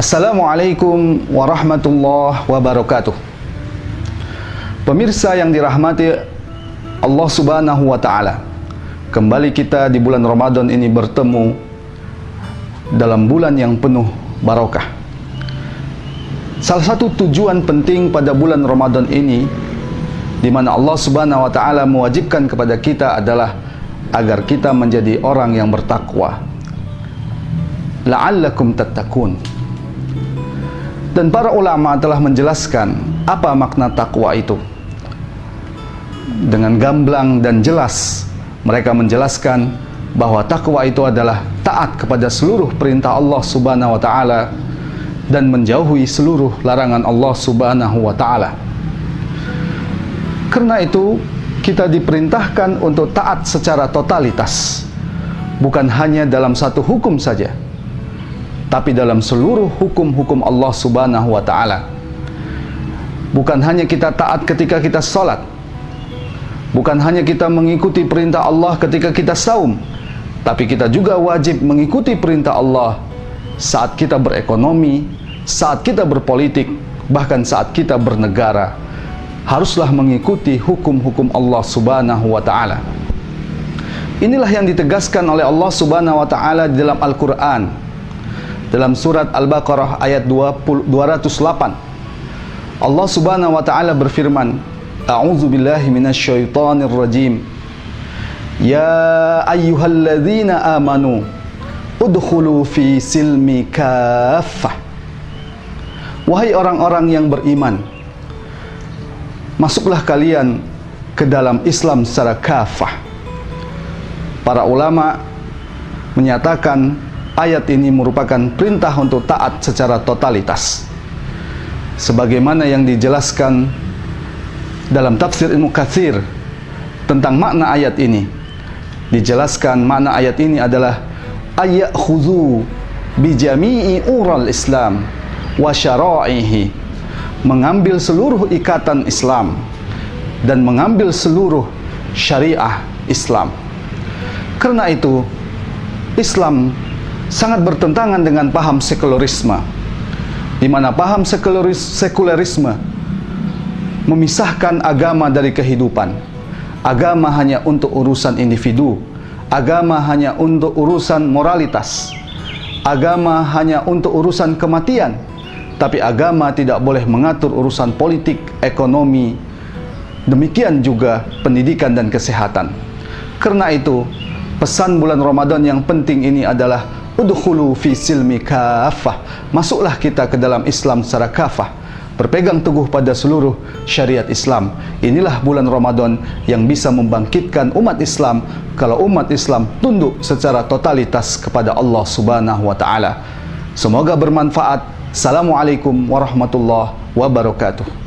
Assalamualaikum warahmatullahi wabarakatuh. Pemirsa yang dirahmati Allah Subhanahu wa Ta'ala, kembali kita di bulan Ramadan ini bertemu dalam bulan yang penuh barokah. Salah satu tujuan penting pada bulan Ramadan ini, di mana Allah Subhanahu wa Ta'ala mewajibkan kepada kita, adalah agar kita menjadi orang yang bertakwa. La'allakum tattaqun. Dan para ulama telah menjelaskan apa makna takwa itu. Dengan gamblang dan jelas mereka menjelaskan bahwa takwa itu adalah taat kepada seluruh perintah Allah Subhanahu wa Ta'ala dan menjauhi seluruh larangan Allah Subhanahu wa Ta'ala. Karena itu kita diperintahkan untuk taat secara totalitas, bukan hanya dalam satu hukum saja, tapi dalam seluruh hukum-hukum Allah Subhanahu wa Ta'ala. Bukan hanya kita taat ketika kita sholat, bukan hanya kita mengikuti perintah Allah ketika kita saum, tapi kita juga wajib mengikuti perintah Allah saat kita berekonomi, saat kita berpolitik, bahkan saat kita bernegara. Haruslah mengikuti hukum-hukum Allah Subhanahu wa Ta'ala. Inilah yang ditegaskan oleh Allah Subhanahu wa Ta'ala di dalam Al-Quran. Dalam surat Al-Baqarah ayat 208, Allah Subhanahu wa Ta'ala berfirman, A'udzu billahi minasyaitonir rajim. Ya ayyuhalladzina amanu udkhulu fi silmi kaffah. Wahai orang-orang yang beriman, masuklah kalian ke dalam Islam secara kafah. Para ulama menyatakan ayat ini merupakan perintah untuk taat secara totalitas, sebagaimana yang dijelaskan dalam tafsir Ibnu Katsir tentang makna ayat ini. Dijelaskan makna ayat ini adalah ayakhudhu bi jami'i ural Islam wa syara'ihi, mengambil seluruh ikatan Islam dan mengambil seluruh syariah Islam. Karena itu Islam sangat bertentangan dengan paham sekularisme, di mana paham sekularisme memisahkan agama dari kehidupan. Agama hanya untuk urusan individu, agama hanya untuk urusan moralitas, agama hanya untuk urusan kematian, tapi agama tidak boleh mengatur urusan politik, ekonomi, demikian juga pendidikan dan kesehatan. Karena itu pesan bulan Ramadan yang penting ini adalah udkhulu fi silmi kafah. Masuklah kita ke dalam Islam secara kafah, berpegang teguh pada seluruh syariat Islam. Inilah bulan Ramadan yang bisa membangkitkan umat Islam kalau umat Islam tunduk secara totalitas kepada Allah Subhanahu wa Ta'ala. Semoga bermanfaat. Assalamualaikum warahmatullahi wabarakatuh.